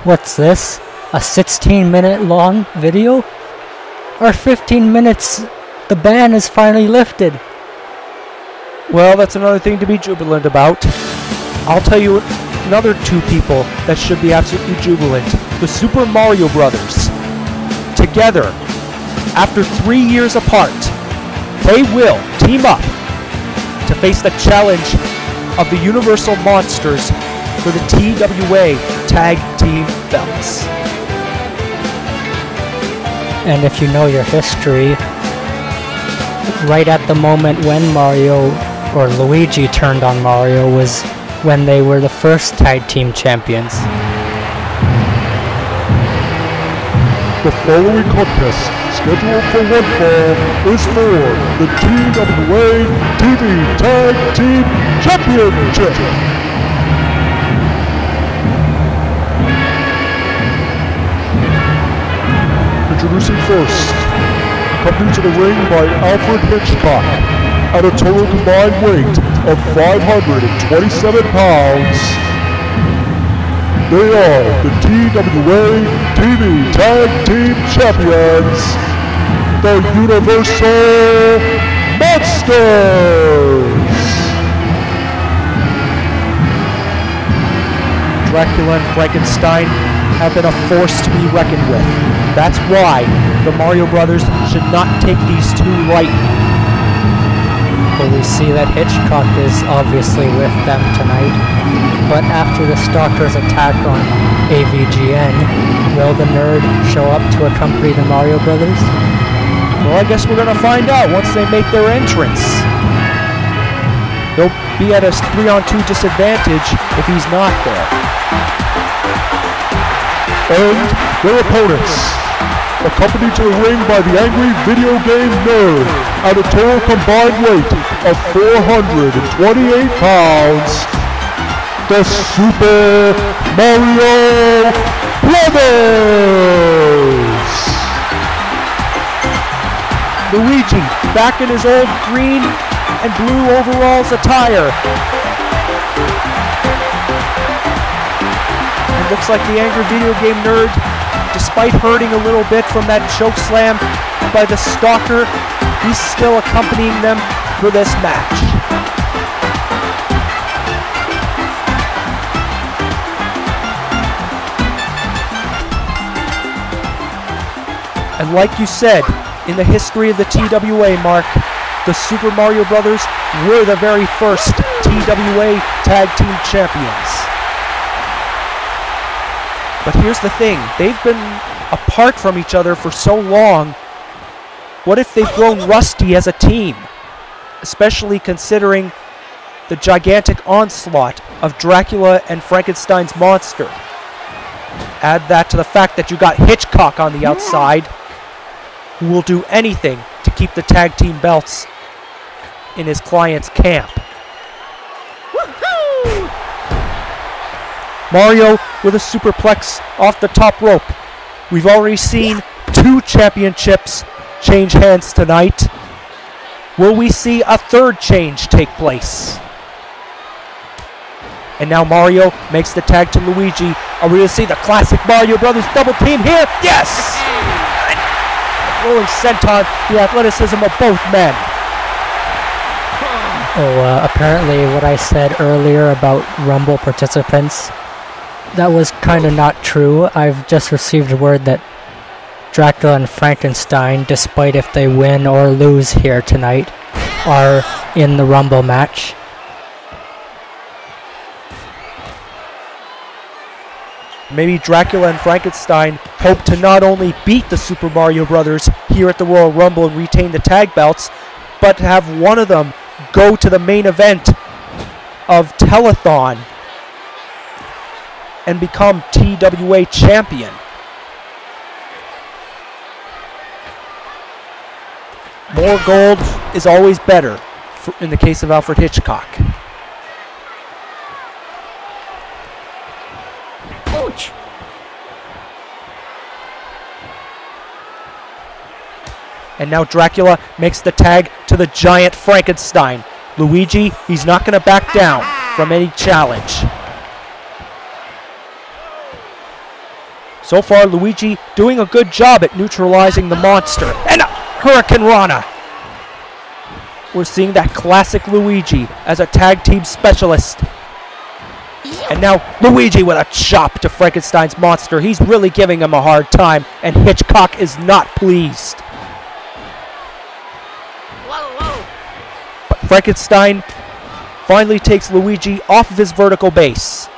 What's this? A 16-minute long video? Or 15 minutes, the ban is finally lifted. Well, that's another thing to be jubilant about. I'll tell you another two people that should be absolutely jubilant. The Super Mario Brothers. Together, after 3 years apart, they will team up to face the challenge of the Universal Monsters for the TWA Tag Team belts. And if you know your history, right at the moment when Mario or Luigi turned on Mario was when they were the first tag team champions. The following contest, scheduled for one fall, is for the TWA TV Tag Team Championship. Introducing first, coming to the ring by Alfred Hitchcock at a total combined weight of 527 pounds. They are the TWA TV Tag Team Champions, the Universal Monsters! Dracula and Frankenstein have been a force to be reckoned with. That's why the Mario Brothers should not take these two lightly. Well, we see that Hitchcock is obviously with them tonight, but after the Stalker's attack on AVGN, will the Nerd show up to accompany the Mario Brothers? Well, I guess we're gonna find out once they make their entrance. They'll be at a 3-on-2 disadvantage if he's not there. And their opponents, accompanied to the ring by the Angry Video Game Nerd at a total combined weight of 428 pounds, the Super Mario Brothers! Luigi, back in his old green and blue overalls attire. And looks like the Angry Video Game Nerd, despite hurting a little bit from that choke slam by the Stalker, he's still accompanying them for this match. And like you said, in the history of the TWA, Mark, the Super Mario Brothers were the very first TWA Tag Team Champions. But here's the thing, they've been apart from each other for so long. What if they've grown rusty as a team? Especially considering the gigantic onslaught of Dracula and Frankenstein's monster. Add that to the fact that you got Hitchcock on the outside, who will do anything to keep the tag team belts in his client's camp. Mario with a superplex off the top rope. We've already seen 2 championships change hands tonight. Will we see a third change take place? And now Mario makes the tag to Luigi. Are we going to see the classic Mario Brothers double team here? Yes! Rolling senton, the athleticism of both men. Oh, apparently what I said earlier about Rumble participants, that was kind of not true. I've just received word that Dracula and Frankenstein, despite if they win or lose here tonight, are in the Rumble match. Maybe Dracula and Frankenstein hope to not only beat the Super Mario Brothers here at the Royal Rumble and retain the tag belts, but have one of them go to the main event of Telethon and become TWA champion. More gold is always better in the case of Alfred Hitchcock. Ouch! And now Dracula makes the tag to the giant Frankenstein. Luigi, he's not going to back down from any challenge. So far, Luigi doing a good job at neutralizing the monster. And Hurricane Rana. We're seeing that classic Luigi as a tag team specialist. And now Luigi with a chop to Frankenstein's monster. He's really giving him a hard time, and Hitchcock is not pleased. But Frankenstein finally takes Luigi off of his vertical base.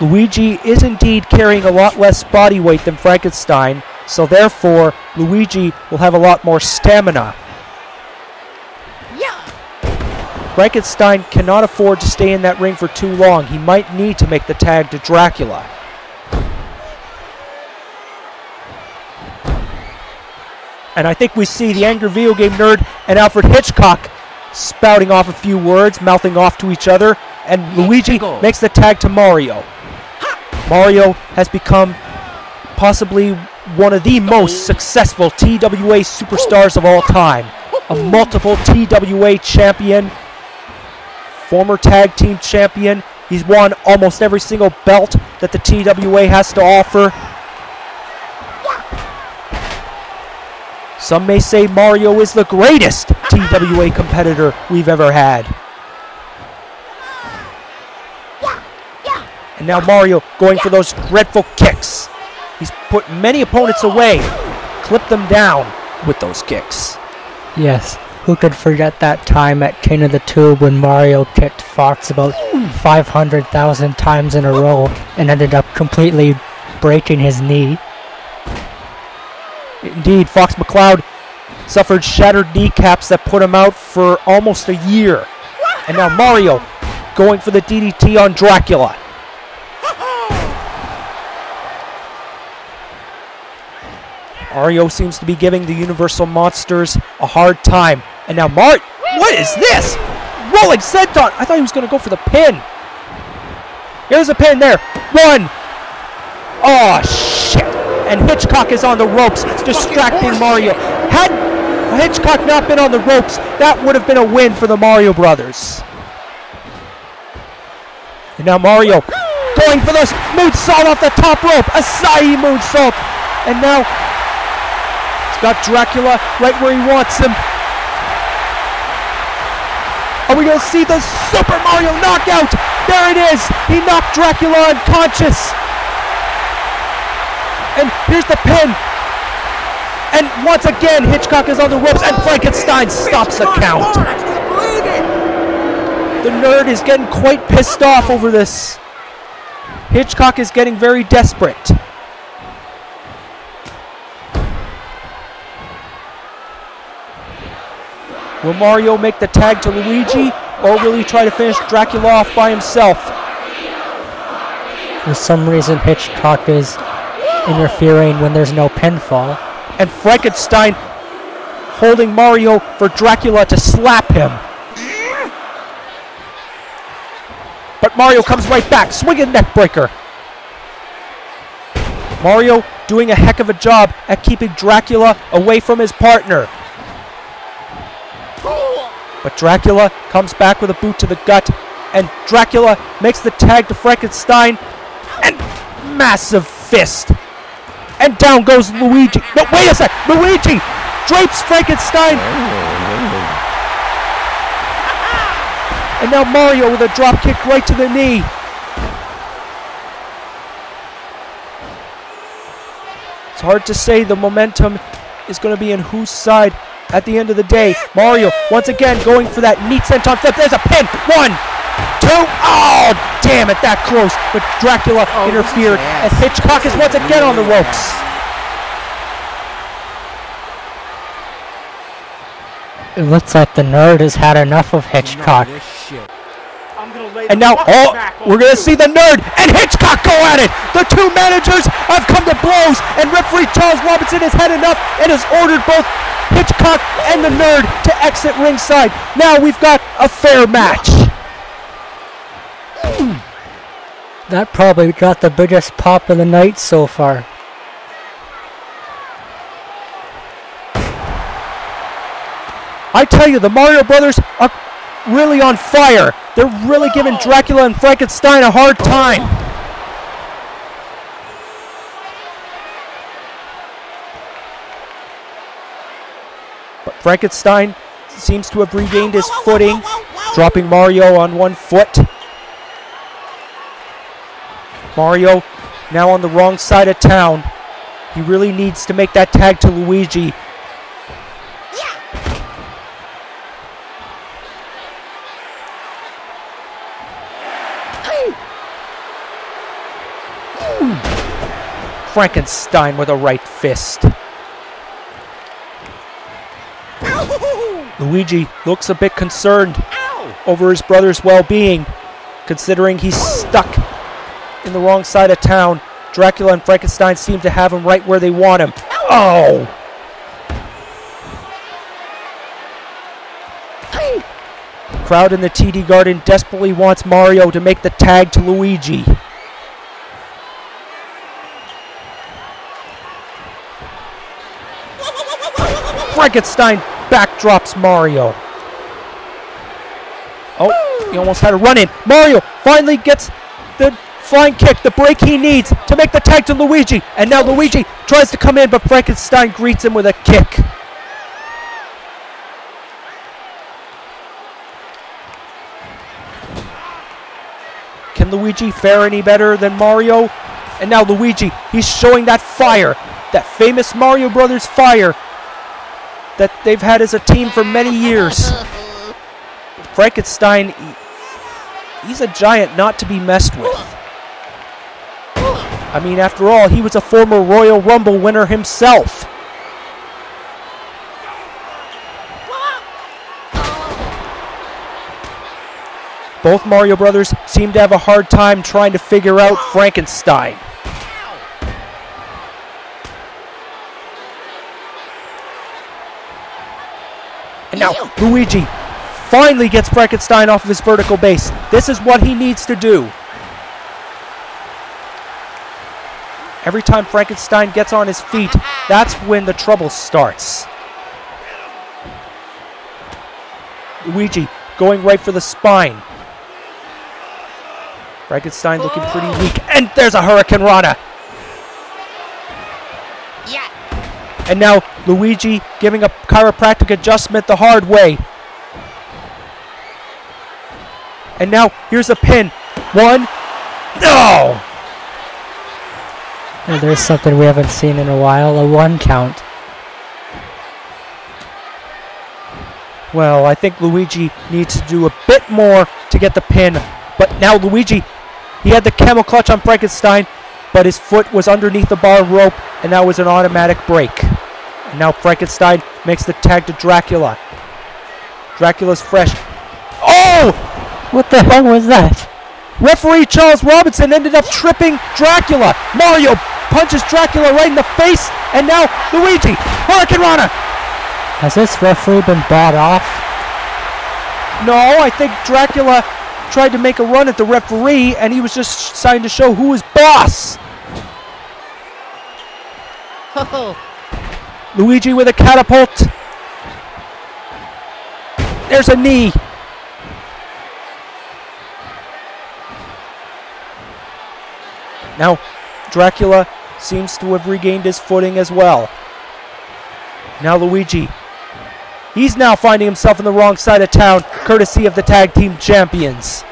Luigi is indeed carrying a lot less body weight than Frankenstein, so therefore Luigi will have a lot more stamina. Frankenstein cannot afford to stay in that ring for too long. He might need to make the tag to Dracula. And I think we see the angry video game nerd and Alfred Hitchcock spouting off a few words, mouthing off to each other, and Luigi makes the tag to Mario. Mario has become possibly one of the most successful TWA superstars of all time. A multiple TWA champion, former tag team champion. He's won almost every single belt that the TWA has to offer. Some may say Mario is the greatest TWA competitor we've ever had. And now Mario going for those dreadful kicks. He's put many opponents away, clipped them down with those kicks. Yes, who could forget that time at King of the Tube when Mario kicked Fox about 500,000 times in a row and ended up completely breaking his knee. Indeed, Fox McCloud suffered shattered kneecaps that put him out for almost a year. And now Mario going for the DDT on Dracula. Mario seems to be giving the Universal Monsters a hard time. And now what is this? Rolling senton! I thought he was going to go for the pin. Here's a pin there. One. Oh, shit. And Hitchcock is on the ropes, distracting Mario. Had Hitchcock not been on the ropes, that would have been a win for the Mario Brothers. And now Mario going for this moonsault off the top rope. Acai moonsault. And now got Dracula right where he wants him. Are we going to see the Super Mario knockout? There it is. He knocked Dracula unconscious. And here's the pin. And once again, Hitchcock is on the ropes, and Frankenstein stops the count. The nerd is getting quite pissed off over this. Hitchcock is getting very desperate. Will Mario make the tag to Luigi, or will he try to finish Dracula off by himself? For some reason, Hitchcock is interfering when there's no pinfall. And Frankenstein holding Mario for Dracula to slap him. But Mario comes right back, swinging neckbreaker. Mario doing a heck of a job at keeping Dracula away from his partner. But Dracula comes back with a boot to the gut, and Dracula makes the tag to Frankenstein, and massive fist. And down goes Luigi. No, wait a sec! Luigi drapes Frankenstein. And now Mario with a drop kick right to the knee. It's hard to say the momentum is going to be in whose side at the end of the day. Mario once again going for that neat senton flip. There's a pin. 1, 2. Oh, damn it, that close. But Dracula interfered, and Hitchcock is once again on the ropes. It looks like the nerd has had enough of Hitchcock. And now, we're going to see the nerd and Hitchcock go at it. The two managers have come to blows, and referee Charles Robinson has had enough and has ordered both Hitchcock and the nerd to exit ringside. Now we've got a fair match. That probably got the biggest pop of the night so far. I tell you, the Mario Brothers are really on fire. They're really giving Dracula and Frankenstein a hard time. But Frankenstein seems to have regained his footing, dropping Mario on one foot. Mario now on the wrong side of town. He really needs to make that tag to Luigi. Frankenstein with a right fist. Luigi looks a bit concerned over his brother's well-being, considering he's stuck in the wrong side of town. Dracula and Frankenstein seem to have him right where they want him. Oh! The crowd in the TD Garden desperately wants Mario to make the tag to Luigi. Frankenstein backdrops Mario. Oh, he almost had a run-in. Mario finally gets the flying kick, the break he needs to make the tag to Luigi. And now Luigi tries to come in, but Frankenstein greets him with a kick. Can Luigi fare any better than Mario? And now Luigi, he's showing that fire, that famous Mario Brothers fire that they've had as a team for many years. Frankenstein, he's a giant not to be messed with. I mean, after all, he was a former Royal Rumble winner himself. Both Mario Brothers seem to have a hard time trying to figure out Frankenstein. And now Luigi finally gets Frankenstein off of his vertical base. This is what he needs to do. Every time Frankenstein gets on his feet, that's when the trouble starts. Luigi going right for the spine. Frankenstein looking pretty weak. And there's a Hurricane Rana. And now Luigi giving a chiropractic adjustment the hard way. And now here's a pin. One. No! And there's something we haven't seen in a while, a 1 count. Well, I think Luigi needs to do a bit more to get the pin. But now Luigi, he had the camel clutch on Frankenstein, but his foot was underneath the bar rope, and that was an automatic break. And now Frankenstein makes the tag to Dracula. Dracula's fresh. Oh! What the hell was that? Referee Charles Robinson ended up tripping Dracula. Mario punches Dracula right in the face, and now Luigi, Hurricane Rana. Has this referee been bought off? No, I think Dracula tried to make a run at the referee, and he was just trying to show who was boss. Luigi with a catapult. There's a knee. Now, Dracula seems to have regained his footing as well. Now Luigi. He's now finding himself on the wrong side of town, courtesy of the tag team champions.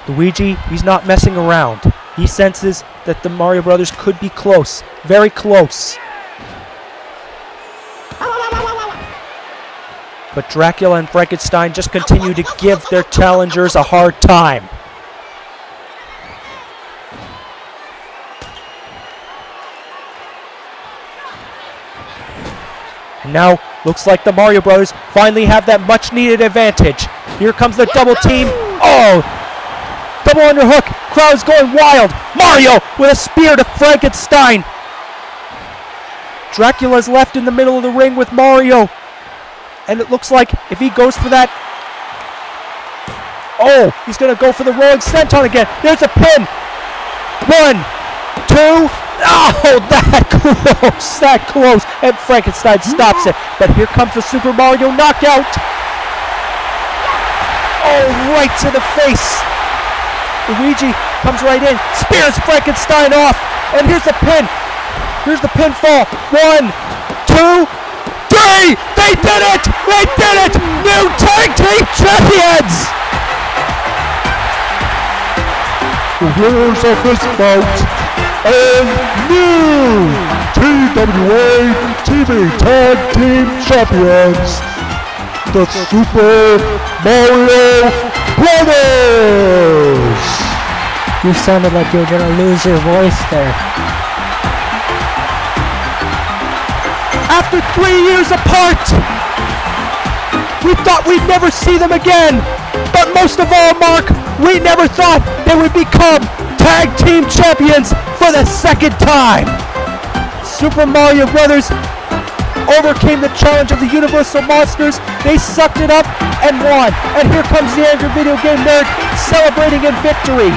Luigi, he's not messing around. He senses that the Mario Brothers could be close, very close. But Dracula and Frankenstein just continue to give their challengers a hard time. And now, looks like the Mario Brothers finally have that much-needed advantage. Here comes the double team. Oh! Double underhook. Crowd's going wild. Mario with a spear to Frankenstein. Dracula's left in the middle of the ring with Mario. And it looks like if he goes for that... Oh, he's going to go for the rolling senton again. There's a pin. 1, 2... Oh, that close, that close. And Frankenstein stops it. But here comes the Super Mario knockout. Oh, right to the face. Luigi comes right in, spears Frankenstein off. And here's the pin. Here's the pinfall. 1, 2, 3. They did it. They did it. New tag team champions. The winners of this bout and new TWA TV Tag Team Champions, the Super Mario Brothers! You sounded like you were gonna lose your voice there. After 3 years apart, we thought we'd never see them again. But most of all, Mark, we never thought they would become tag team champions for the second time. Super Mario Brothers overcame the challenge of the Universal Monsters. They sucked it up and won. And here comes the angry video game nerd celebrating in victory.